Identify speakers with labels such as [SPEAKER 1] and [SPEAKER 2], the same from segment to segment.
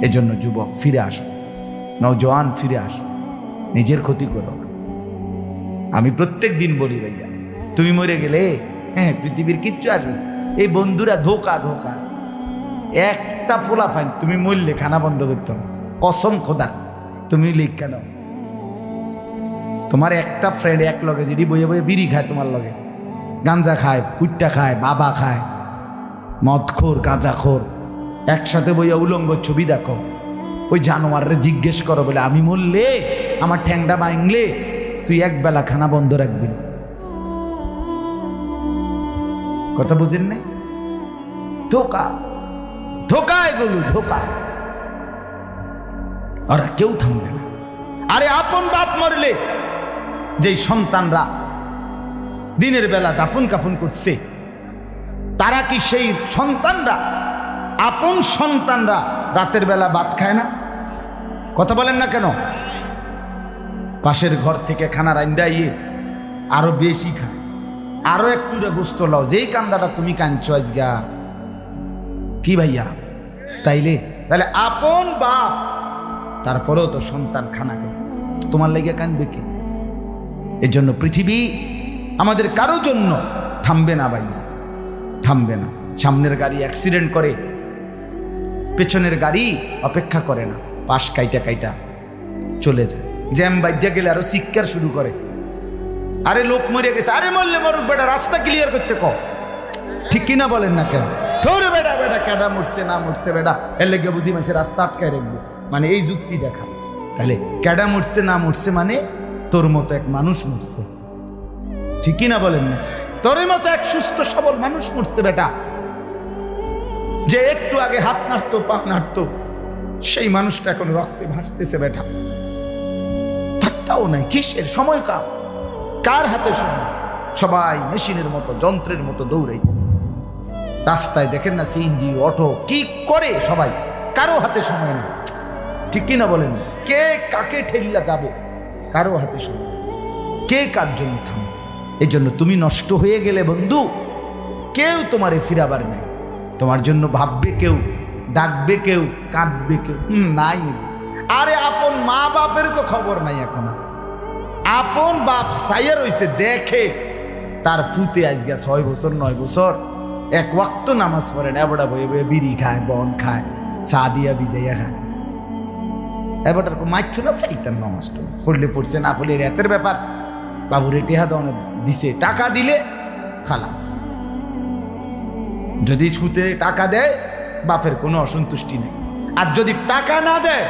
[SPEAKER 1] এজন্য যুবক ফিরে আসো, নওজোয়ান ফিরে আসো, নিজের ক্ষতি করো না। আমি প্রত্যেক দিন বলি ভাইয়া, তুমি মরে গেলে হ্যাঁ পৃথিবীর কিচ্ছু আসবে, এই বন্ধুরা ধোকা ধোকা। একটা ফোলা ফাইন তুমি মরলে খানা বন্ধ করতে হবে, কসম খোদার। তুমি লিখ কেন, তোমার একটা ফ্রেন্ড এক লগে যেটি বইয়ে বইয়ে বিড়ি খায়, তোমার লগে গাঞ্জা খায়, ফুটটা খায়, বাবা খায়, মদখোর গাঁজাখোর, একসাথে বইয়া উলঙ্গ ছবি দেখো, ওই জানোয়াররে জিজ্ঞেস করো বলে আমি মরলে আমার ঠ্যাংটা ভাঙলে তুই এক বেলা খানা বন্ধ রাখবি না। কথা বুঝেন নাই? ধোকা ধোকা, এগুলো ধোকা। ওরা কেউ থামবে না। আরে আপন বাপ মরলে যেই সন্তানরা দিনের বেলা দাফন কাফন করছে, তারা কি সেই সন্তানরা, আপন সন্তানরা রাতের বেলা ভাত খায় না? কথা বলেন না কেন? পাশের ঘর থেকে খানা রাইন্দা ইয়ে আরো বেশি খায়, আরো একটু গোস্ত লাও, যেই কান্দাটা তুমি কাঁদছো আজগা কি ভাইয়া, তাইলে তাহলে আপন বাপ, তারপরেও তো সন্তান খানা খাইতেছে, তোমার লেগে কাঁদবে কি? এর জন্য পৃথিবী আমাদের কারো জন্য থামবে না ভাই, থামবে না। সামনের গাড়ি অ্যাক্সিডেন্ট করে, পেছনের গাড়ি অপেক্ষা করে না, পাশ কাইটা কাইটা চলে যায়। জ্যাম বাজ্যা গেলে আরো চিৎকার শুরু করে, আরে লোক মরে গেছে, আরে মরলে মরুক বেটা, রাস্তা ক্লিয়ার করতে ক। ঠিক কিনা বলেন না কেন? ধরে বেটা বেটা কেডা মরছে না মরছে বেটা, এর লেগে বুঝি মানুষের রাস্তা আটকায় রাখবে, মানে এই যুক্তি দেখা। তাহলে কেডা মরছে না মরছে মানে তোর মতো এক মানুষ মরছে, ঠিক কিনা বলেন না? তোর মতো এক সুস্থ সবল মানুষ মরছে বেটা, যে একটু আগে হাত নাড়তো পা নাড়তো, সেই মানুষটা এখন রক্তে ভাসতেছে বেটা, পাত্তাও নাই। কিসের সময়? কার হাতে সময়? সবাই মেশিনের মতো, যন্ত্রের মতো দৌড়াইতেছে। রাস্তায় দেখেন না সিএনজি অটো কি করে সবাই, কারো হাতে সময় নেই, ঠিক কিনা বলেন? কে কাকে ঠেলিয়া যাবে, কারো হাতে সময়, কে কার জন্য থামবে? এই জন্য তুমি নষ্ট হয়ে গেলে বন্ধু, কেউ তোমারে ফিরাবার নাই, তোমার জন্য ভাববে কেউ, ডাকবে কেউ, কাঁদবে কেউ নাই। আরে আপন মা বাপের তো খবর নাই এখন। আপন বাপ সাইয়া রইছে, দেখে তার ফুতে আজকে 6 বছর 9 বছর এক ওয়াক্ত নামাজ পড়ে না, এবড়া বয়ে বয়ে বিড়ি খায়, বন খায়, চা দিয়া ভিজাইয়া খায়। এবারটার মাইছ না সেইটার নামাজ পড়লে পড়ছে, না পড়লে রাতের ব্যাপার। বাবুরে টেহা দেওয়া দিছে, টাকা দিলে খালাস। যদি সুতে টাকা দেয় বাপের কোনো অসন্তুষ্টি নেই, আর যদি টাকা না দেয়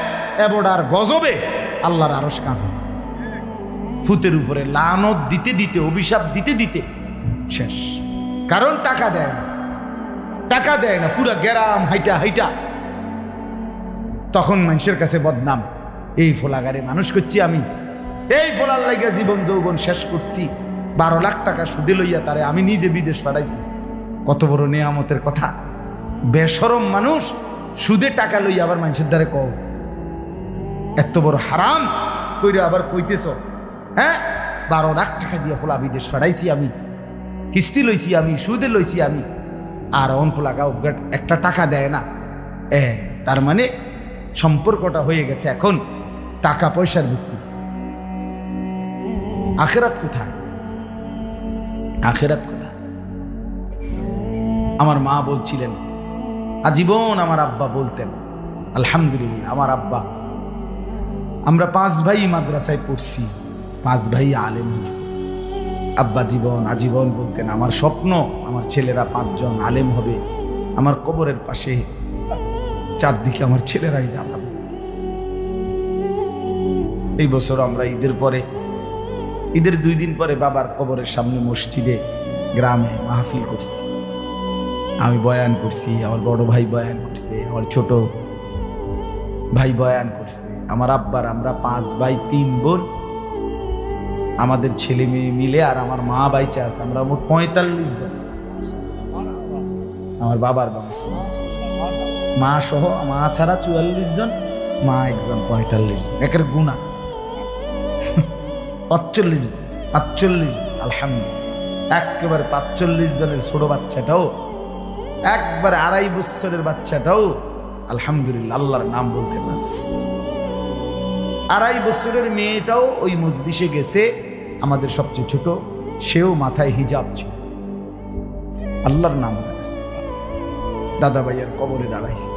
[SPEAKER 1] এবড়ার গজবে আল্লাহর আরশ কাঁপে। ফুতের উপরে লানত দিতে দিতে, অভিশাপ দিতে দিতে শেষ। কারণ টাকা দেয় না, টাকা দেয় না, পুরা গ্রাম হাইটা হাইটা তখন মানুষের কাছে বদনাম, এই ফোলাগারে মানুষ করছি আমি, এই ফোলার লাইগা জীবন যৌবন শেষ করছি, 12 লাখ টাকা সুদে লইয়া তারে আমি নিজে বিদেশ পাঠাইছি। কত বড় নেয়ামতের কথা! বেশরম মানুষ সুদে টাকা লইয়া আবার মানুষের দ্বারে কও, এত বড় হারাম কইরা আবার কইতেছ, হ্যাঁ 12 লাখ টাকা দিয়ে ফোলা বিদেশ পাঠাইছি আমি, কিস্তি লইছি আমি, সুদে লইছি আমি, আর অন ফোলা গাও একটা টাকা দেয় না। তার মানে সম্পর্কটা হয়ে গেছে এখন টাকা পয়সার ভিত্তি। আখেরাত কোথায়? আখেরাত কোথায়? আমার মা বলছিলেন, আজীবন আমার আব্বা বলতেন, আলহামদুলিল্লাহ আমার আব্বা, আমরা 5 ভাই মাদ্রাসায় পড়ছি, 5 ভাই আলেম হয়েছে। আব্বা আজীবন বলতেন, আমার স্বপ্ন আমার ছেলেরা 5 জন আলেম হবে, আমার কবরের পাশে চারদিকে আমার ছেলেরাই দাঁড়াবে। এই বছর আমরা ঈদের 2 দিন পরে বাবার কবরের সামনে মসজিদে গ্রামে মাহফিল করছি। আমি বয়ান করছি, আমার বড় ভাই বয়ান করছে, আমার ছোট ভাই বয়ান করছে, আমার আব্বার, আমরা 5 ভাই 3 বোন, আমাদের ছেলে মেয়ে মিলে, আর আমার মা বাইচা আছে, আমরা মোট 45 জন। আমার বাবার বংশ, মা সহ, মা ছাড়া 44 জন, মা একজন, 45 জন, একের গুণা 45 জন। আলহামদুলিল্লাহ, একেবারে 45 জনের ছোট বাচ্চাটাও, একবারে 2.5 বছরের বাচ্চাটাও আলহামদুলিল্লাহ, আল্লাহর নাম বলতে পারে। 2.5 বছরের মেয়েটাও ওই মজলিসে গেছে, আমাদের সবচেয়ে ছোট, সেও মাথায় হিজাব ছিল, আল্লাহর নাম রাখছে। দাদা ভাইয়ের কবরে দাঁড়াইছে,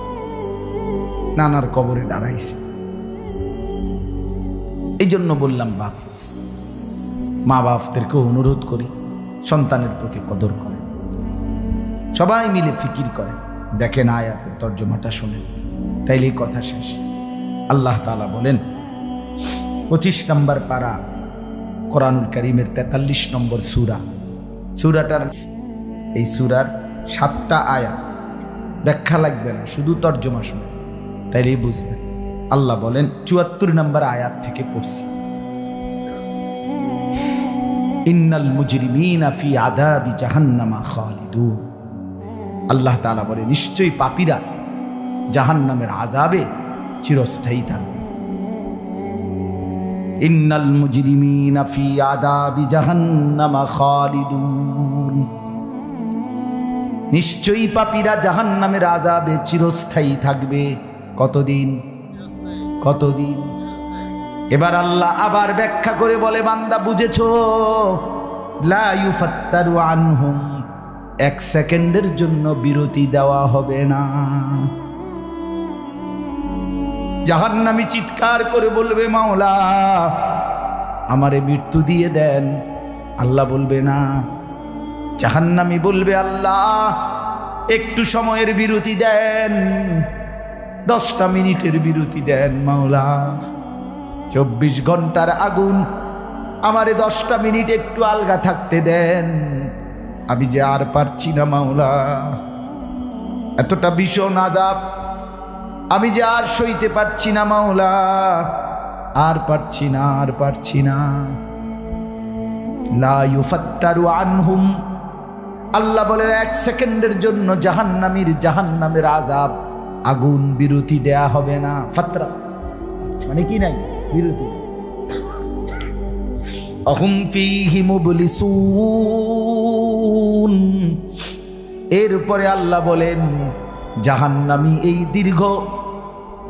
[SPEAKER 1] নানার কবরে দাঁড়াইছে। এই জন্য বললাম বাপ, মা বাপদেরকে অনুরোধ করি সন্তানের প্রতি কদর করেন, সবাই মিলে ফিকির করেন, দেখেন আয়াতের তর্জমাটা শুনেন, তাইলেই কথা শেষ। আল্লাহ তাআলা বলেন 25 নম্বর পারা কোরআনুল কারীমের 43 নম্বর সূরা, সূরাটার এই সূরার 7টা আয়াত, ব্যাখ্যা লাগবে না, শুধু তর্জমা শুনে তাইলেই বুঝবেন। আল্লাহ বলেন 74 নম্বর আয়াত থেকে পড়ছি, ইন্নাল মুজরিমিনা ফি আযাবি জাহান্নামা খালিদুন। আল্লাহ তাআলা বলে নিশ্চয়ই পাপীরা জাহান্নামের আযাবে চিরস্থায়ী থাকবে। ইন্নাল মুজরিমিনা ফি আযাবি জাহান্নামা খালিদুন, নিশ্চয়ই পাপীরা জাহান্নামের আযাবে চিরস্থায়ী থাকবে। কতদিন? কতদিন? এবার আল্লাহ আবার ব্যাখ্যা করে বলে, বান্দা বুঝেছো? লা ইউফাত্তারু আনহুম, 1 সেকেন্ডের জন্য বিরতি দেওয়া হবে না। জাহান্নামী চিৎকার করে বলবে, মাওলা আমারে মৃত্যু দিয়ে দেন। আল্লাহ বলবে না। জাহান্নামী বলবে, আল্লাহ একটু সময়ের বিরতি দেন, 10টা মিনিটের বিরতি দেন মাওলা। 24 ঘন্টার আগুন, আমারে 10টা মিনিট একটু আলগা থাকতে দেন, আমি যে আর পারছি না মাওলা, এতটা ভীষণ আযাব আমি যে আর সইতে পারছি না মাওলা, আর পারছি না, আর পারছি না। লা ইউফাত্তারু আনহুম, আল্লাহ বলেন 1 সেকেন্ডের জন্য জাহান্নামের আযাব, আগুন বিরতি দেয়া হবে না। ফাতরা মানে কি নাই বিরতি। আহুম ফীহি মুবলিসুন, এরপরে আল্লাহ বলেন জাহান্নামী এই দীর্ঘ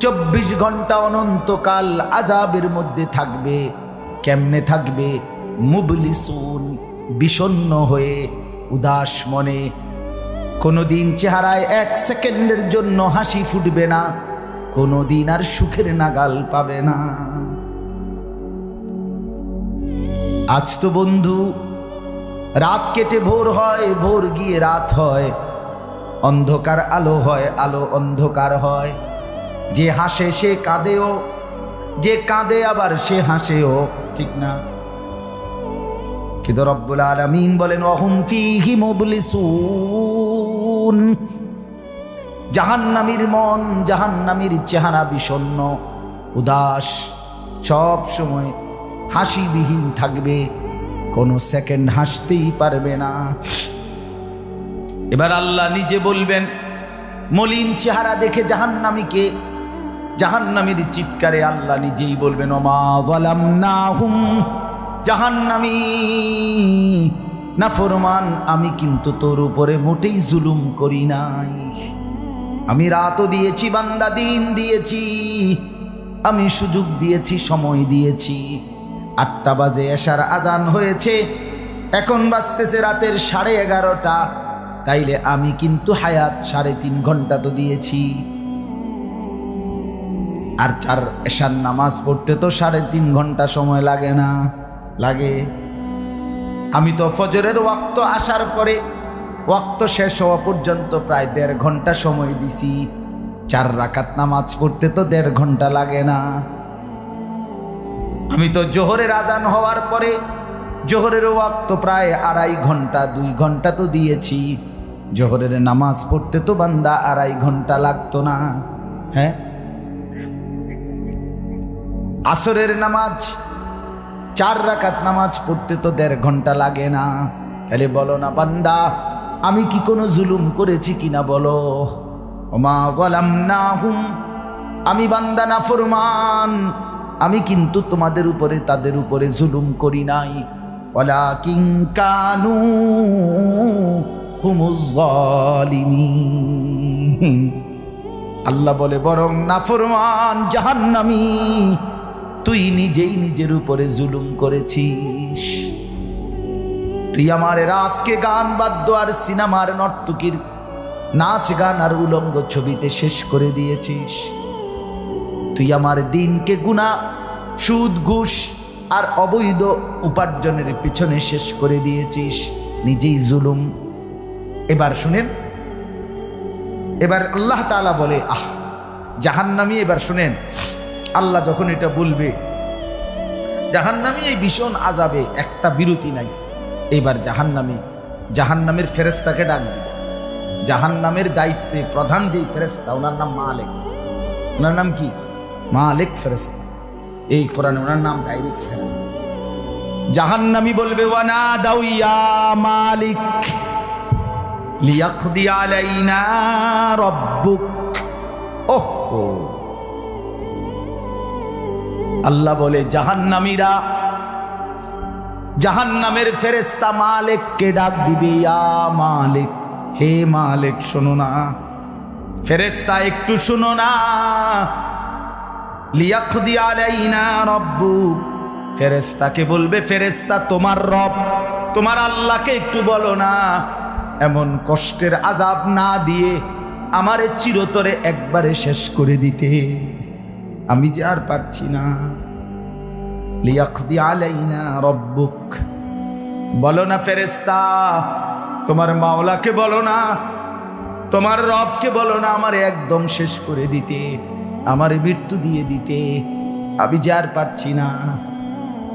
[SPEAKER 1] 24 ঘন্টা অনন্তকাল আযাবের মধ্যে থাকবে। কেমনে থাকবে? মুবলিসুন, বিষণ্ণ হয়ে, উদাস মনে। কোনোদিন চেহারায় 1 সেকেন্ডের জন্য হাসি ফুটবে না, কোনোদিন আর সুখের নাগাল পাবে না। আজ তো বন্ধু রাত কেটে ভোর হয়, ভোর গিয়ে রাত হয়, অন্ধকার আলো হয়, আলো অন্ধকার হয়। যে হাসে সে কাঁদেও, যে কাঁদে আবার সে হাসেও, ঠিক না? কিন্তু রব্বুল আলামিন বলেন ওয়াহুম ফীহি মুবলিসুন, জাহান্নামীর মন, জাহান্নামীর চেহারা বিষণ্ণ, উদাস, সব সময় হাসিবিহীন থাকবে, কোনো সেকেন্ড হাসতেই পারবে না। এবার আল্লাহ নিজে বলবেন, মলিন চেহারা দেখে জাহান্নামীকে, জাহান্নামীর চিৎকারে আল্লাহ নিজেই বলবেন ওমা যালামনাহুম, জাহান্নামী নাফরমান, আমি কিন্তু তোর উপরে মোটেই জুলুম করি নাই। আমি রাতও দিয়েছি বান্দা, দিন দিয়েছি, আমি সুযোগ দিয়েছি, সময় দিয়েছি। 8টা বাজে এশার আজান হয়েছে, এখন বাজতেছে রাতের 11:30। তাইলে আমি কিন্তু হায়াত 3.5 ঘন্টা তো দিয়েছি। আর 4 এশার নামাজ পড়তে তো 3.5 ঘন্টা সময় লাগে না? লাগে। আমি তো ফজরের ওয়াক্ত আসার পরে ওয়াক্ত শেষ হওয়া পর্যন্ত প্রায় 1.5 ঘন্টা সময় দিছি। 4 রাকাত নামাজ পড়তে তো 1.5 ঘন্টা লাগে না। আমি তো জোহরের আজান হওয়ার পরে জোহরের ওয়াক্ত প্রায় 2.5 ঘন্টা, 2 ঘন্টা তো দিয়েছি। জোহরের নামাজ পড়তে তো বান্দা 2.5 ঘন্টা লাগতো না? হ্যাঁ। আসরের নামাজ 4 রাকাত নামাজ পড়তে তো 1.5 ঘন্টা লাগে না? তাহলে বলো না বান্দা আমি কি কোনো জুলুম করেছি কিনা বলো? ওমা যালামনাহুম, আমি বান্দা নাফরমান, আমি কিন্তু তোমাদের উপরে, তাদের উপরে জুলুম করি নাই। ওয়ালাকিন কানু হুমুজ যালিমিন, আল্লাহ বলে বরং নাফরমান জাহান্নামী, তুই নিজেই নিজের উপরে জুলুম করেছিস। তুই আমার রাতকে গান বাদ্য আর সিনেমার নর্তকীর নাচ গান আর উলঙ্গ ছবিতে শেষ করে দিয়েছিস। তুই আমার দিনকে গুনাহ, সুদ, ঘুষ আর অবৈধ উপার্জনের পিছনে শেষ করে দিয়েছিস, নিজেই জুলুম। এবার শুনেন, এবার আল্লাহ তাআলা বলে জাহান্নামী, এবার শুনেন আল্লাহ যখন এটা বলবে, জাহান্নামী এই ভীষণ আযাবে একটা বিরতি নাই। এবার জাহান্নামের ফেরেশতাকে ডাক দিবে। জাহান্নামের দায়িত্বে প্রধান যেই ফেরেশতা, ওনার নাম মালিক। ওনার নাম কি? মালিক ফেরেশতা। এই কোরআনে ওনার নাম ডাইরেক্ট ফেরেশতা। জাহান্নামী বলবে ওয়ানা দাউ ইয়া মালিক লিয়াকদি আলাইনা রাব্বুক। ওহো, আল্লাহ বলে জাহান্নামীরা, জাহান্নামের ফেরেশতা মালিককে ডাক দিবে, ইয়া মালিক, হে মালিক শোনো না, ফেরেশতা একটু শোনো না। লিয়াকদি আলাইনা রাব্বুক, ফেরেশতাকে বলবে, ফেরেশতা তোমার রব, তোমার আল্লাহকে একটু বলো না এমন কষ্টের আযাব না দিয়ে আমারে চিরতরে একবারে শেষ করে দিতে, আমি যে আর পারছি না। লিয়াকদি আলাইনা রাব্বুক, বলো না ফেরেশতা, তোমার মাওলাকে বলো না, তোমার রবকে বলো না আমারে একদম শেষ করে দিতে, আমারে মৃত্যু দিয়ে দিতে, আমি যে আর পারছি না।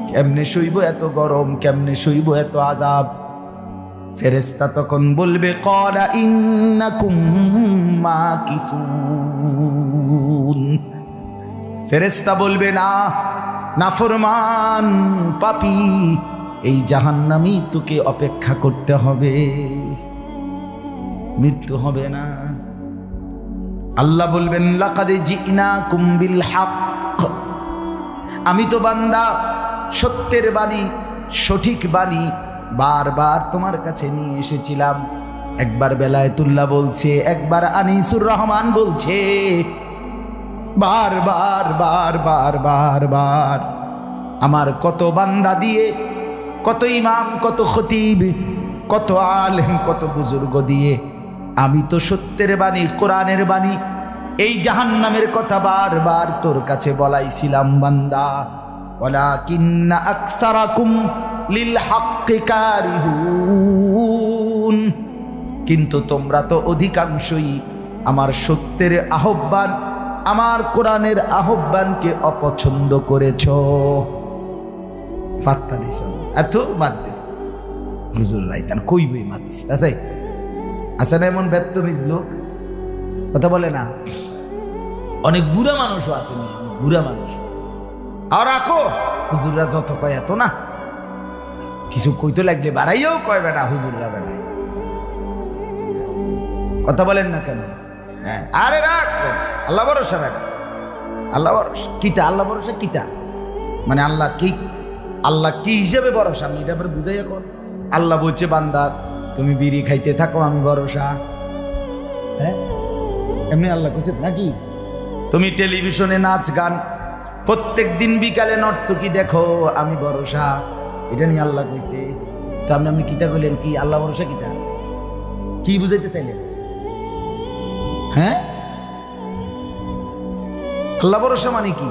[SPEAKER 1] কেমনে সইব এত গরম, কেমনে সইব এত আযাব? ফেরেশতা তখন বলবে ক্বালা ইন্নাকুম মাকিসুন। ফেরেশতা বলবে না, নাফরমান পাপী, এই জাহান্নামী তোকে অপেক্ষা করতে হবে, মৃত্যু হবে না। আল্লাহ বলবেন লাকাদ জিনাকুম বিল হক, আমি তো বান্দা সত্যের বাণী, সঠিক বাণী বারবার তোমার কাছে নিয়ে এসেছিলাম। একবার বেলায়েতুল্লাহ বলছে, একবার আনিসুর রহমান বলছে, বারবার বারবার বারবার আমার কত বান্দা দিয়ে, কত ইমাম, কত খতিব, কত আলেম, কত বুজুর্গ দিয়ে আমি তো সত্যের বাণী, কোরআনের বাণী, এই জাহান্নামের কথা বারবার তোর কাছে বলাইছিলাম বান্দা। ওয়ালাকিন্না আকসারাকুম লিল হাক্কি কারিহুন, কিন্তু তোমরা তো অধিকাংশই আমার সত্যের আহ্বান, আমার কোরআনের আহ্বানকে অপছন্দ করেছ। পাত্তা দিস এত বাদ দিস হুজুর রাইতান কই বই মাতিস, তাই আছে না এমন বেত্তমিজ লোক, কথা বলে না। অনেক বুড়া মানুষও আছে, বুড়া মানুষ। আর রাখো হুজুররা যত কয় এত না, কিছু কইতে লাগলে বাড়াইও কয় বেটা হুজুররা বেড়ায়, কথা বলেন না কেন? হ্যাঁ, আরে রাখ, আল্লাহ ভরসা বেটা, আল্লাহ ভরসা কিতা, আল্লাহ ভরসা কিতা মানে আল্লাহ কি, আল্লাহ কি হিসেবে ভরসা আমি এটা বুঝাই। এখন আল্লাহ বলছে বান্দা তুমি বিড়ি খাইতে থাকো, আমি ভরসা। হ্যাঁ, এমনি আল্লাহ কইছে নাকি? তুমি টেলিভিশনে নাচ গান প্রত্যেক দিন বিকালে নর্তকী দেখো, আমি ভরসা, এটা নিয়ে আল্লাহ কইছে। তো আপনি কিতা কইলেন? কি আল্লাহ ভরসা কিতা, কি বুঝাইতে চাইলেন? হ্যাঁ, আল্লাহ ভরসা মানে কি?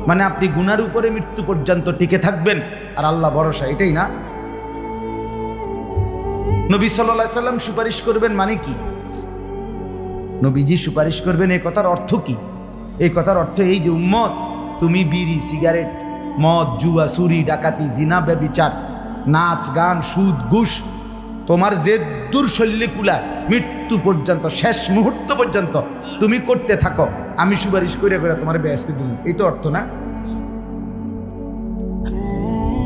[SPEAKER 1] মানে আপনি গুনার উপরে মৃত্যু পর্যন্ত টিকে থাকবেন আর আল্লাহ ভরসা, এটাই না? নবী সাল্লাল্লাহু আলাইহি সাল্লাম সুপারিশ করবেন মানে কি? নবীজি সুপারিশ করবেন, এই কথার অর্থ কি? এই কথার অর্থ এই যে উম্মত, তুমি বিড়ি, সিগারেট, মদ, জুয়া, চুরি, ডাকাতি, জিনা, ব্যভিচার, নাচ গান, সুদ, ঘুষ, তোমার যে দুর্শল্যে কুলা মৃত্যু পর্যন্ত, শেষ মুহূর্ত পর্যন্ত তুমি করতে থাকো, আমি সুপারিশ করে করে তোমার বেহেশতে দিব, এই তো অর্থ না?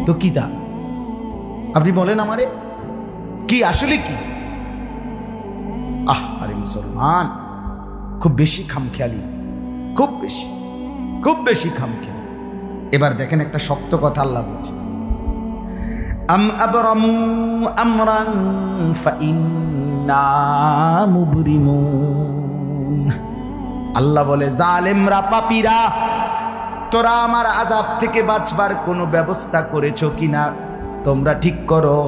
[SPEAKER 1] তো কি তা আপনি বলেন আমারে, কি আসলে কি? আরে মুসলমান, খুব বেশি খামখেয়ালি, খুব বেশি, খুব বেশি খামখেয়ালি। এবার দেখেন একটা শক্ত কথা আল্লাহ বলছে, আম আবরামু আমরান ফাইন্না মুবরিমুন। আল্লাহ বলে, জালেমরা, পাপীরা, তোরা আমার আযাব থেকে বাঁচবার কোনো ব্যবস্থা করেছো কিনা তোমরা ঠিক করো।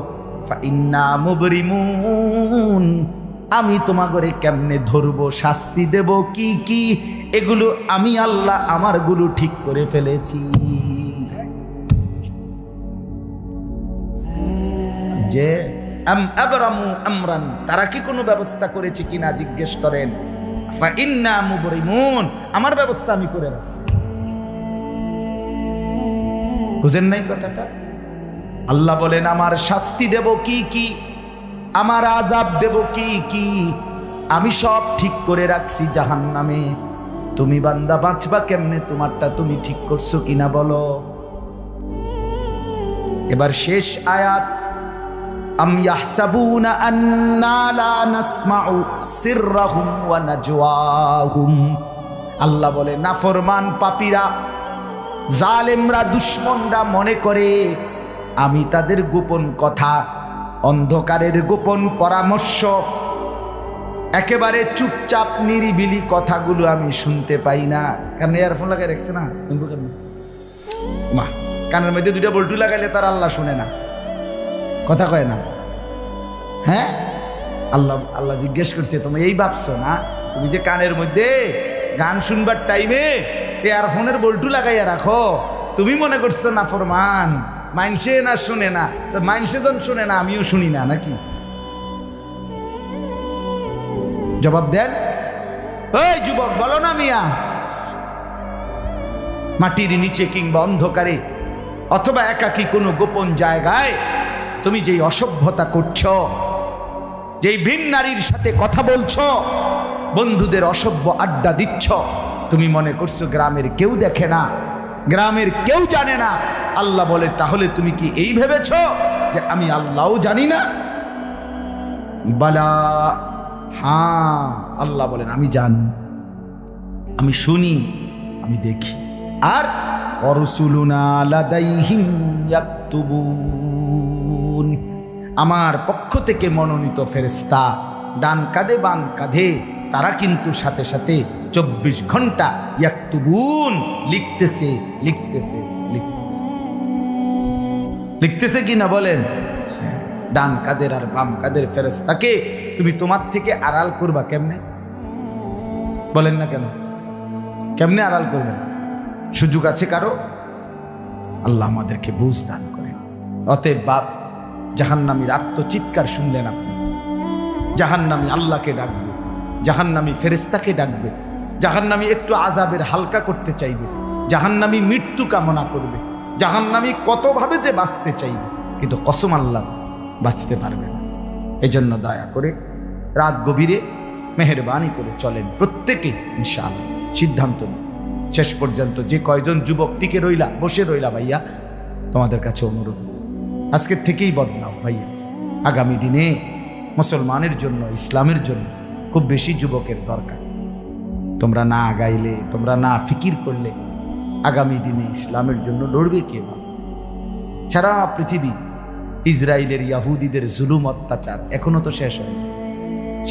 [SPEAKER 1] ফাইন্না মুবরিমুন, আমি তোমাগরে কেমনে ধরবো, শাস্তি দেব কি কি, এগুলো আমি আল্লাহ আমারগুলো ঠিক করে ফেলেছি। যে আবরামু আমরান, তারা কি কোনো ব্যবস্থা করেছে কিনা জিজ্ঞেস করেন। ফাইন্না মুবরিমুন, আমার ব্যবস্থা আমি করে রাখছি। বুঝেন নাই কথাটা? আল্লাহ বলেন, আমার শাস্তি দেব কি কি, আমার আযাব দেব কি কি, আমি সব ঠিক করে রাখছি জাহান্নামে। তুমি বান্দা বাঁচবা কেমনে, তোমারটা তুমি ঠিক করছো কিনা বলো। এবার শেষ আয়াত, আম ইয়াহসাবুনা আন্না লা নাসমাউ সিররাহুম ওয়া নাজওয়াহুম। আল্লাহ বলে, নাফরমান পাপীরা, জালেমরা, দুশমনরা মনে করে আমি তাদের গোপন কথা, অন্ধকারের গোপন পরামর্শ, একেবারে চুপচাপ নিরিবিলি কথাগুলো আমি শুনতে পাই না। কারণ ইয়ারফোন লাগাই রাখছে না, মা কানের মধ্যে দুইটা বল্টু লাগাইলে তার আল্লাহ শুনে না, কথা কয় না। হ্যাঁ, আল্লাহ জিজ্ঞেস করছে, তুমি এই ভাবছো না, তুমি যে কানের মধ্যে গান শুনবার টাইমে ইয়ারফোনের বল্টু লাগাইয়া রাখো, তুমি মনে করছো না ফরমান মাইনসে না শুনে না, তো মাইনসে যখন শুনে না আমিও শুনি না নাকি? জবাব দেন, ওই যুবক বলো না মিয়া। মাটির নিচে কিংবা অন্ধকারে অথবা একাকী কোনো গোপন জায়গায় তুমি যেই অসভ্যতা করছো, যেই ভিন নারীর সাথে কথা বলছো, বন্ধুদের অসভ্য আড্ডা দিচ্ছ, তুমি মনে করছো গ্রামের কেউ দেখে না, গ্রামের কেউ জানে না। আল্লাহ বলে, তাহলে তুমি কি এই ভেবেছো যে আমি আল্লাহও জানি না? বালা, হ্যাঁ, আল্লাহ বলেন আমি জানি, আমি শুনি, আমি দেখি। আর অরসুলুনা লাদাইহিম ইয়াকতুবুন, আমার পক্ষ থেকে মনোনীত ফেরেশতা ডান কাঁধে বাম কাঁধে, তারা কিন্তু সাথে সাথে 24 ঘন্টা ইয়াকতুবুন, লিখতেছে লিখতেছে লিখতেছে লিখতেছে কিনা বলেন? ডান কাদের আর বাম কাদের ফেরেশতাকে তুমি তোমার থেকে আড়াল করবা কেমনে? বলেন না কেন? কেমনে আড়াল করবেন? সুযোগ আছে কারো? আল্লাহ আমাদেরকে বুঝ দান করেন। অতএব বাপ, জাহান্নামীর আত্মচিৎকার শুনলেন আপনি, জাহান্নামী আল্লাহকে ডাকবে, জাহান্নামী ফেরেশতাকে ডাকবে, জাহান্নামী একটু আযাবের হালকা করতে চাইবে, জাহান্নামী মৃত্যু কামনা করবে, জাহান্নামী কতভাবে যে বাঁচতে চাইবে, কিন্তু কসম আল্লাহ বাঁচতে পারবে না। এজন্য দয়া করে রাত গভীরে মেহেরবানি করে চলেন প্রত্যেকে, ইনশাআল্লাহ সিদ্ধান্ত নিন। শেষ পর্যন্ত যে কয়জন যুবক টিকে রইলা, বসে রইলা, ভাইয়া তোমাদের কাছে অনুরোধ, আজকের থেকেই বদলাও ভাইয়া। আগামী দিনে মুসলমানের জন্য, ইসলামের জন্য খুব বেশি যুবকের দরকার। তোমরা না আগাইলে, তোমরা না ফিকির করলে আগামী দিনে ইসলামের জন্য লড়বে কে? সারা পৃথিবী ইসরায়েলের ইয়াহুদিদের জুলুম অত্যাচার এখনো তো শেষ হয়নি।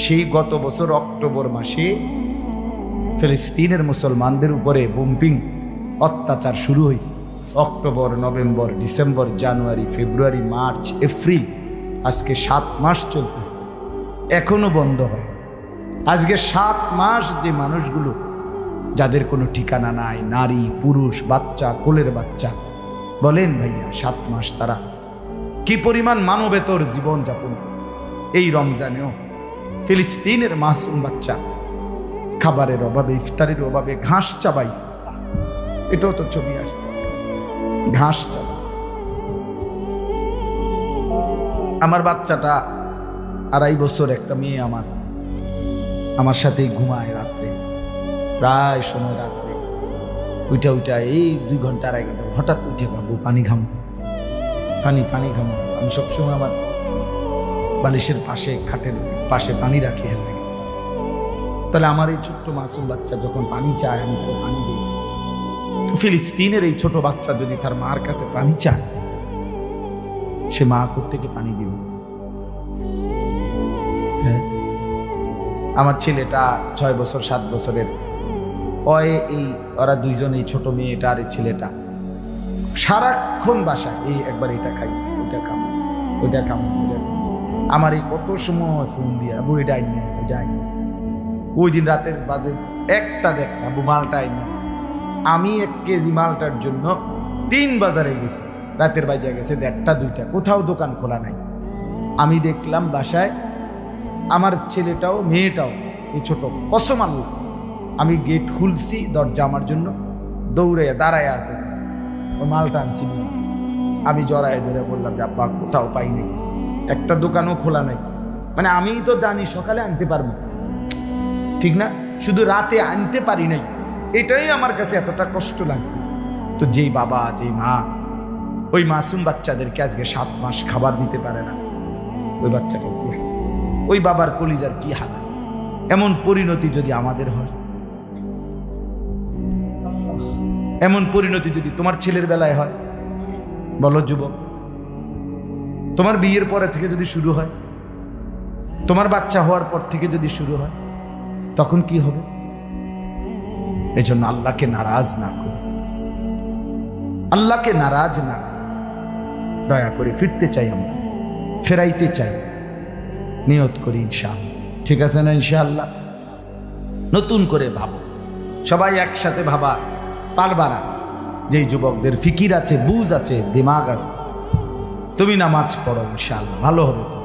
[SPEAKER 1] সেই গত বছর অক্টোবর মাসে ফিলিস্তিনের মুসলমানদের উপরে বোম্পিং অত্যাচার শুরু হয়েছে। অক্টোবর, নভেম্বর, ডিসেম্বর, জানুয়ারি, ফেব্রুয়ারি, মার্চ, এপ্রিল, আজকে 7 মাস চলতেছে, এখনো বন্ধ হয়। আজকে 7 মাস যে মানুষগুলো, যাদের কোনো ঠিকানা নাই, নারী, পুরুষ, বাচ্চা, কোলের বাচ্চা, বলেন ভাইয়া 7 মাস তারা কি পরিমাণ মানবেতর জীবন যাপন করতেছে। এই রমজানেও ফিলিস্তিনের মাসুম বাচ্চা খাবারের অভাবে, ইফতারের অভাবে ঘাস চাবাইছে। এটাও তো ছবি আসছে, ঘাস চাবাইছে। আমার বাচ্চাটা 2.5 বছর, একটা মেয়ে আমার সাথেই ঘুমায় রাত্রে, প্রায় সময় রাত্রে উইটা এই 2 ঘন্টা 2.5 ঘন্টা হঠাৎ উঠে, বাবু পানি ঘামো, পানি ঘামো। আমি সবসময় আমার বালিশের পাশে, খাটের পাশে পানি রাখি। তাহলে আমার এই ছোট্ট মাসুম বাচ্চা যখন পানি চায়, আমি তো পানি দিই। তো ফিলিস্তিনের এই ছোট বাচ্চা যদি তার মার কাছে পানি চায়, সে মা কোত্থেকে পানি দিবে? হ্যাঁ, আমার ছেলেটা 6 বছর 7 বছরের, ওরা দুইজন, এই ছোট মেয়েটা আর এই ছেলেটা সারাক্ষণ বাসায় এই একবার এটা খাই, ওইটা খাম, ওইটা খাম। আমার এই কত সময় ফোন দিয়ে, আবু এটা আইন না, ওইটা আইন। ওই দিন রাতের বাজে 1টা, আবু মালটা আইন না। আমি 1 কেজি মালটার জন্য 3 বাজারে গেছি, রাতের বাজে গেছে 1টা 2টা, কোথাও দোকান খোলা নাই। আমি দেখলাম বাসায় আমার ছেলেটাও মেয়েটাও এই ছোট, কসম আল্লাহ, আমি গেট খুলছি, দরজা আমার জন্য দৌড়ে দাঁড়ায় আছে, ও মালটা আনছি না। আমি জড়ায় ধরে বললাম যে আব্বা কোথাও পাই নাই, একটা দোকানও খোলা নাই। মানে আমি তো জানি সকালে আনতে পারবো, ঠিক না, শুধু রাতে আনতে পারি নাই, এটাই আমার কাছে এতটা কষ্ট লাগছে। তো যেই বাবা, যেই মা ওই মাসুম বাচ্চাদেরকে আজকে 7 মাস খাবার দিতে পারে না, ওই বাচ্চাটা কি, ওই বাবার কলিজার কি হাল। এমন পরিণতি যদি আমাদের হয়, এমন পরিণতি যদি তোমার ছেলের বেলায় হয়, বলো যুবক, তোমার বিয়ের পরে থেকে যদি শুরু হয়, তোমার বাচ্চা হওয়ার পর থেকে যদি শুরু হয়, তখন কি হবে? এই জন্য আল্লাহকে নারাজ না করো, আল্লাহকে নারাজ না, দয়া করে ফিরতে চাই, আমরা ফেরাইতে চাই, নিয়ত করি ইনশাআল্লাহ। ঠিক আছে না? ইনশাআল্লাহ নতুন করে ভাবো, সবাই একসাথে ভাবা পারবা না। যেই যুবকদের ফিকির আছে, বুঝ আছে, দিমাগ আছে, তুমি নামাজ পড়ো, ইনশাআল্লাহ ভালো হবে। তো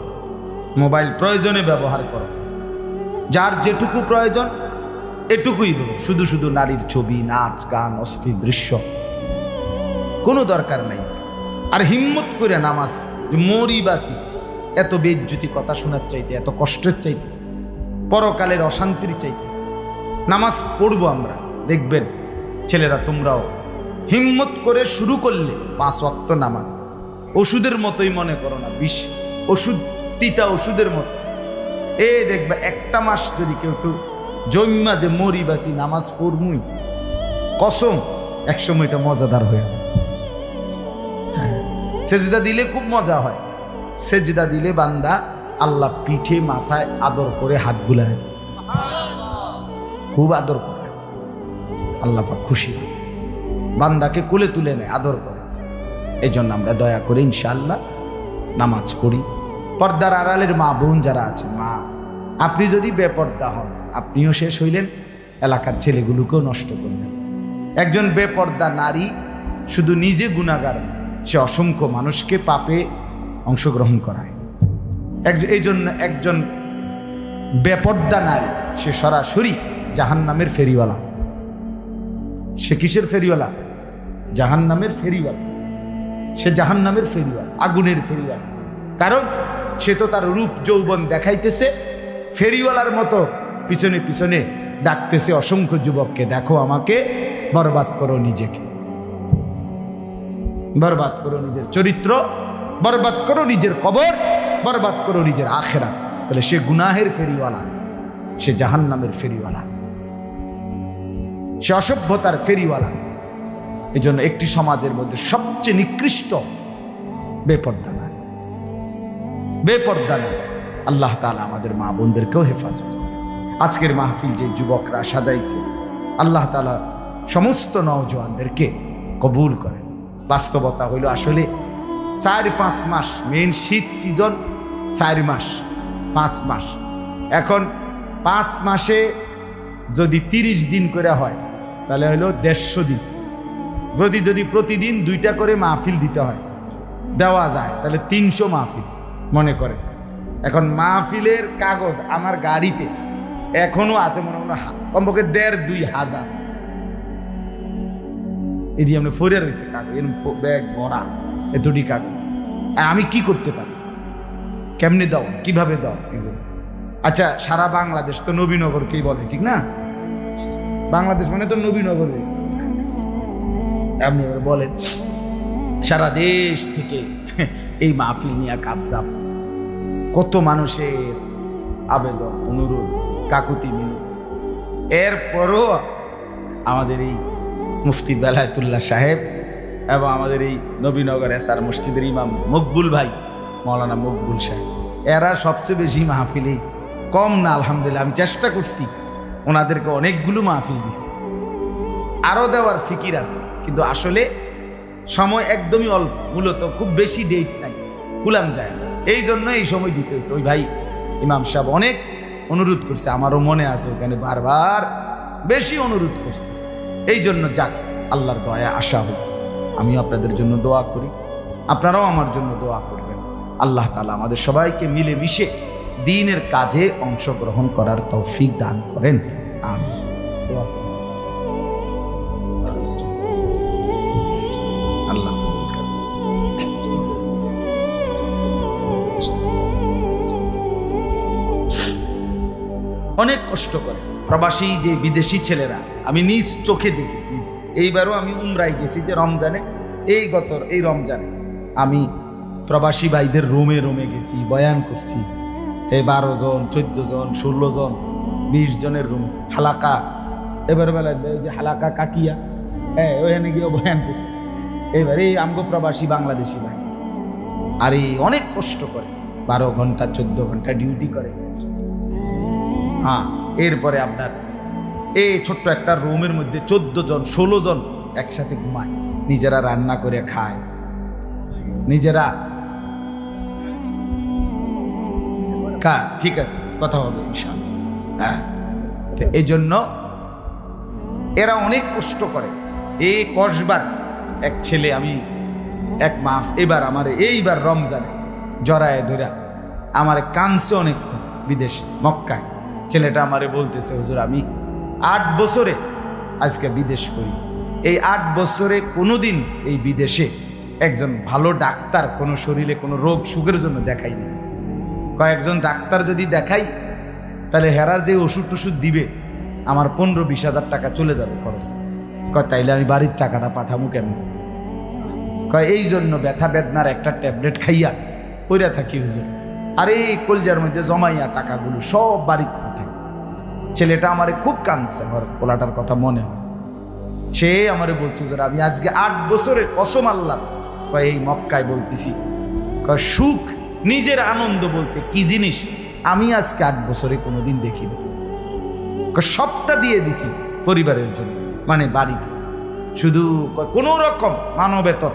[SPEAKER 1] মোবাইল প্রয়োজনে ব্যবহার করো, যার যেটুকু প্রয়োজন এটুকুই দেবো। শুধু শুধু নারীর ছবি, নাচ, গান, অস্থির দৃশ্য কোনো দরকার নাই। আর হিম্মত করে নামাজ, মরি বাসি, এত বেজ্জুতি কথা শোনার চাইতে, এত কষ্টের চাইতে, পরকালের অশান্তির চাইতে নামাজ পড়বো আমরা। দেখবেন ছেলেরা, তোমরাও হিম্মত করে শুরু করলে 5 ওয়াক্ত নামাজ ওষুধের মতোই মনে করো না, বিষ ওষুধ, তিতা ওষুধের মতো। দেখবে 1টা মাস যদি কেউ একটু জন্মা যে মরি বাসি নামাজ পড়মুই, কসম একসময় এটা মজাদার হয়ে যায়। সেজদা দিলে খুব মজা হয়, সেজদা দিলে বান্দা আল্লাহ পিঠে মাথায় আদর করে হাত বুলায়, খুব আদর করে, আল্লাহ পাক খুশি, বান্দাকে কোলে তুলে নেয়, আদর করে। এই জন্য আমরা দয়া করে ইনশাআল্লাহ নামাজ পড়ি। পর্দার আড়ালের মা বোন যারা আছে, মা আপনি যদি বেপর্দা হন, আপনিও শেষ হইলেন, এলাকার ছেলেগুলোকেও নষ্ট করলেন। একজন বেপর্দা নারী শুধু নিজে গুনাহগার, সে অসংখ্য মানুষকে পাপে অংশগ্রহণ করায়। এই জন্য একজন বেপর্দা নারী সে সরাসরি জাহান্নামের ফেরিওয়ালা। সে কিসের ফেরিওয়ালা? জাহান্নামের ফেরিওয়ালা। সে জাহান্নামের ফেরিওয়ালা, আগুনের ফেরিওয়ালা। কারণ সে তো তার রূপ যৌবন দেখাইতেছে, ফেরিওয়ালার মতো পিছনে পিছনে ডাকতেছে অসংখ্য যুবককে, দেখো আমাকে, বরবাদ করো নিজেকে, বরবাদ করো নিজের চরিত্র, বরবাদ করো নিজের কবর, বরবাদ করো নিজের আখেরাত। তাহলে সে গুনাহের ফেরিওয়ালা, সে জাহান্নামের ফেরিওয়ালা, সে অসভ্যতার ফেরিওয়ালা। এই জন্য একটি সমাজের মধ্যে সবচেয়ে নিকৃষ্ট বেপর্দা নারী, বেপর্দা নারী। আল্লাহ তাআলা আমাদের মা বোনদেরকেও হেফাজত। আজকের মাহফিল যে যুবকরা সাজাইছে, আল্লাহ তাআলা সমস্ত নওজোয়ানদেরকে কবুল করেন। বাস্তবতা হইল আসলে 4-5 মাস, মেন শীত সিজন 4 মাস, 5 মাস। এখন 5 মাসে যদি 30 দিন করে হয়, তাহলে হইল 150 দিন। যদি প্রতিদিন 2টা করে মাহফিল দিতে হয়, দেওয়া যায়, তাহলে 300 মাহফিল মনে করে। এখন মাহফিলের কাগজ আমার গাড়িতে এখনো আছে, মনে মনে কমপক্ষে 1,500-2,000 এটি আমরা ফরিয়া রয়েছে কাগজ, ব্যাগ ভরা এতটি কাগজ। আর আমি কি করতে পারি? কেমনে দাও, কিভাবে দাও? আচ্ছা, সারা বাংলাদেশ তো নবীনগরকেই বলে, ঠিক না? বাংলাদেশ মানে তো নবীনগর। আপনি এবার বলেন, সারা দেশ থেকে এই মাহফিল নিয়ে কাবজাব, কত মানুষের আবেদন, অনুরোধ, কাকুতি মিনতি। এরপরও আমাদের এই মুফতি বেলায়েতুল্লাহ সাহেব এবং আমাদের এই নবীনগর এসআর মসজিদের ইমাম মকবুল ভাই, মৌলানা মকবুল সাহেব, এরা সবচেয়ে বেশি মাহফিলে, কম না আলহামদুলিল্লাহ। আমি চেষ্টা করছি, ওনাদেরকে অনেকগুলো মাহফিল দিচ্ছি, আরো দেওয়ার ফিকির আছে, কিন্তু আসলে সময় একদমই অল্প, মূলত খুব বেশি ডেট নাই, কুলান যায় না, এই জন্য এই সময় দিতে হচ্ছে। ওই ভাই ইমাম সাহেব অনেক অনুরোধ করছে, আমারও মনে আছে, ওখানে বারবার বেশি অনুরোধ করছে, এই জন্য যাক আল্লাহর দয়া আসা হয়েছে। আমিও আপনাদের জন্য দোয়া করি, আপনারাও আমার জন্য দোয়া করবেন। আল্লাহ তাআলা আমাদের সবাইকে মিলে মিশে দ্বীনের কাজে অংশগ্রহণ করার তৌফিক দান করেন, আমিন। আল্লাহ অনেক কষ্ট করে প্রবাসী যে বিদেশি ছেলেরা, আমি নিজ চোখে দেখি। এইবারও আমি উমরায় গেছি যে রমজানে, এই রমজানে আমি প্রবাসী ভাইদের রোমে রোমে গেছি, বয়ান করছি। 12 জন, 14 জন, 16 জন, 20 জনের রুম, হালাকা, এবার বেলায় যে হালাকা কাকিয়া, হ্যাঁ ওখানে গিয়ে বয়ান করছি। এবার এই আমগো প্রবাসী বাংলাদেশি ভাই, আর এই অনেক কষ্ট করে, 12 ঘন্টা 14 ঘন্টা ডিউটি করে। হ্যাঁ, এরপরে আপনার এই ছোট্ট একটা রুমের মধ্যে 14 জন 16 জন একসাথে ঘুমায়, নিজেরা রান্না করে খায়, নিজেরা ঠিক আছে, কথা হবে ইনশাআল্লাহ। হ্যাঁ, এই জন্য এরা অনেক কষ্ট করে। এই কসবার এক ছেলে, আমি এক মাস এবার আমার এইবার রমজানে জড়ায় ধরা আমার কানছে অনেক, বিদেশ মক্কায়। ছেলেটা আমারে বলতেছে, হুজুর আমি 8 বছরে আজকে বিদেশ করি, এই 8 বছরে কোনোদিন এই বিদেশে একজন ভালো ডাক্তার কোনো শরীরে কোনো রোগ সুখের জন্য দেখাইনি। কয়েকজন ডাক্তার যদি দেখাই তাহলে হেরার যে ওষুধ টষুধ দিবে আমার 15-20 হাজার টাকা চলে যাবে খরচ। কয় তাইলে আমি বাড়ির টাকাটা পাঠাবো কেন? কয় এই জন্য ব্যথা বেদনার একটা ট্যাবলেট খাইয়া পইরা থাকি হুজুর, আর এই কলজার মধ্যে জমাইয়া টাকাগুলো সব বাড়ি পাঠাই। ছেলেটা আমারে খুব কাঁদছে, আমার পোলাটার কথা মনে হয়। সে আমারে বলছে, হুজুর আমি আজকে 8 বছরের কসম আল্লাহ, কয় এই মক্কায় বলতেছি, কয় সুখ নিজের আনন্দ বলতে কি জিনিস আমি আজকে 8 বছরে কোনোদিন দেখিনি। সবটা দিয়ে দিছি পরিবারের জন্য, মানে বাড়িতে, শুধু কোনো রকম মানবেতর,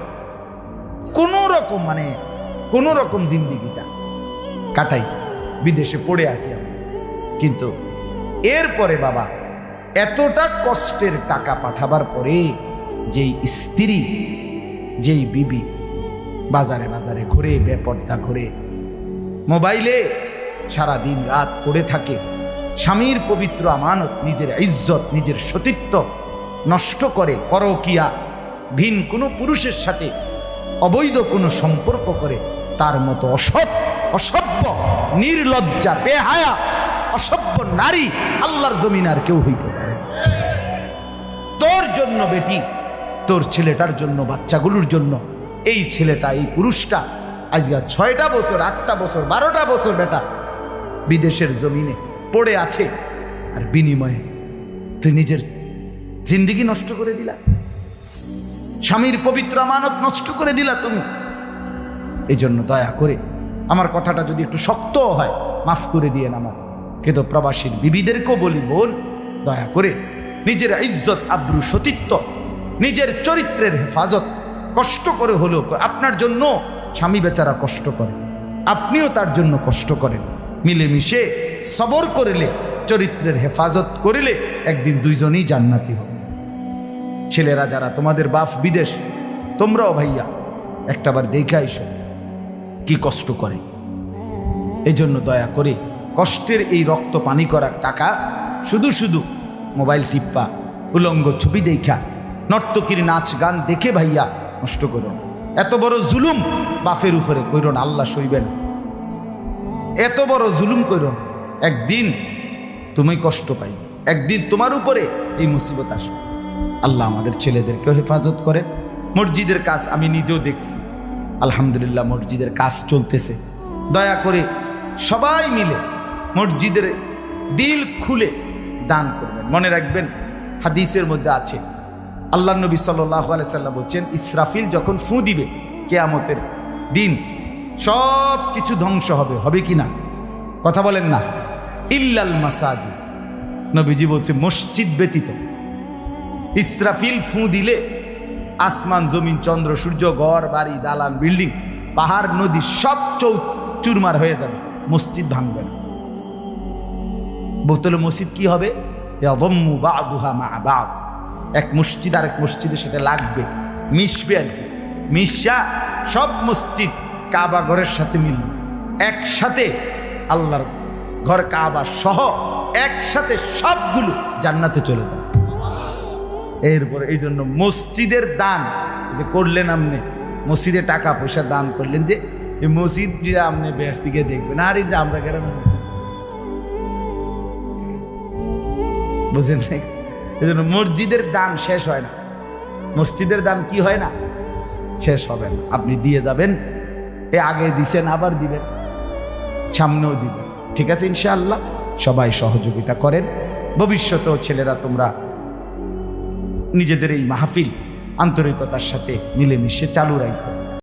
[SPEAKER 1] কোনো রকম মানে কোনো রকম জিন্দিগিটা কাটাই, বিদেশে পড়ে আসি আমি। কিন্তু এরপরে বাবা এতটা কষ্টের টাকা পাঠাবার পরে যেই স্ত্রী, যেই বিবি বাজারে বাজারে ঘুরে, বেপর্দা ঘুরে, মোবাইলে সারা দিন রাত পড়ে থাকে, স্বামীর পবিত্র আমানত, নিজের ইজ্জত, নিজের সতীত্ব নষ্ট করে, পরকিয়া, ভিন কোনো পুরুষের সাথে অবৈধ কোনো সম্পর্ক করে, তার মতো অসভ্য, নির্লজ্জা, বেহায়া, অসভ্য নারী আল্লাহর জমিন আর কেউ হইতে পারে। তোর জন্য বেটি, তোর ছেলেটার জন্য, বাচ্চাগুলোর জন্য এই ছেলেটা, এই পুরুষটা আজকে 6টা বছর, 8টা বছর, 12টা বছর বেটা বিদেশের জমিনে পড়ে আছে, আর বিনিময়ে তুই নিজের জিন্দেগি নষ্ট করে দিলা, স্বামীর পবিত্র আমানত নষ্ট করে দিলা তুমি। এই জন্য দয়া করে আমার কথাটা যদি একটু শক্ত হয় মাফ করে দিয়েন আমার, কিন্তু প্রবাসীর বিবিদেরকেও বলি, বোন দয়া করে নিজের ইজ্জত, আব্রু, সতীত্ব, নিজের চরিত্রের হেফাজত কষ্ট করে হলেও, আপনার জন্য স্বামী বেচারা কষ্ট করে, আপনিও তার জন্য কষ্ট করেন, মিলেমিশে সবর করিলে, চরিত্রের হেফাজত করিলে একদিন দুইজনই জান্নাতি হবে। ছেলেরা যারা তোমাদের বাপ বিদেশ, তোমরাও ভাইয়া একটাবার দেখে আইসো কি কষ্ট করে। এই জন্য দয়া করে কষ্টের এই রক্ত পানি করা টাকা শুধু শুধু মোবাইল টিপ্পা, উলঙ্গ ছবি দেখা, নর্তকীর নাচ গান দেখে ভাইয়া নষ্ট করো। এত বড় জুলুম বাপের উপরে কইর না, আল্লাহ সইবেন। এত বড় জুলুম কইর না, একদিন তুমি কষ্ট পাই, একদিন তোমার উপরে এই মুসিবত আসবে। আল্লাহ আমাদের ছেলেদেরকেও হেফাজত করে। মসজিদের কাজ আমি নিজেও দেখছি, আলহামদুলিল্লাহ মসজিদের কাজ চলতেছে। দয়া করে সবাই মিলে মসজিদের দিল খুলে দান করবেন। মনে রাখবেন হাদিসের মধ্যে আছে, আল্লাহ নবী সাল্লাল্লাহু আলাইহি সাল্লাম বলছেন, ইসরাফিল যখন ফু দিবে কিয়ামতের দিন সব কিছু ধ্বংস হবে, হবে কি না? কথা বলেন না, ইল্লাল মাসাজিদ। নবীজি বলছে মসজিদ ব্যতীত, ইসরাফিল ফু দিলে আসমান জমিন চন্দ্র সূর্য ঘর বাড়ি দালান বিল্ডিং পাহাড় নদী সব চুরমার হয়ে যাবে, মসজিদ ভাঙবে না। বোতলে মসজিদ কি হবে? ইয়াদম্মু বা'দুহা মা বা'দ, এক মসজিদ আর এক মসজিদের সাথে লাগবে, মিশবে আর কি। মিশা সব মসজিদ কাবা ঘরের সাথে মিলবে, একসাথে আল্লাহর ঘর কাবা সহ একসাথে সবগুলো জান্নাতে চলে যাবে। এরপরে এই জন্য মসজিদের দান যে করলেন, আপনি মসজিদে টাকা পয়সা দান করলেন, যে এই মসজিদ আপনি বেহেশতিকে দেখবেন, আর এই যে আমরা গ্রামের মসজিদ, বুঝেন? এই জন্য মসজিদের দান শেষ হয় না, মসজিদের দান কি হয় না, শেষ হবে না। আপনি দিয়ে যাবেন, এ আগে দিছেন আবার দিবেন, সামনেও দিবেন, ঠিক আছে ইনশাআল্লাহ। সবাই সহযোগিতা করেন। ভবিষ্যতেও ছেলেরা তোমরা নিজেদের এই মাহফিল আন্তরিকতার সাথে মিলেমিশে চালু রাখো।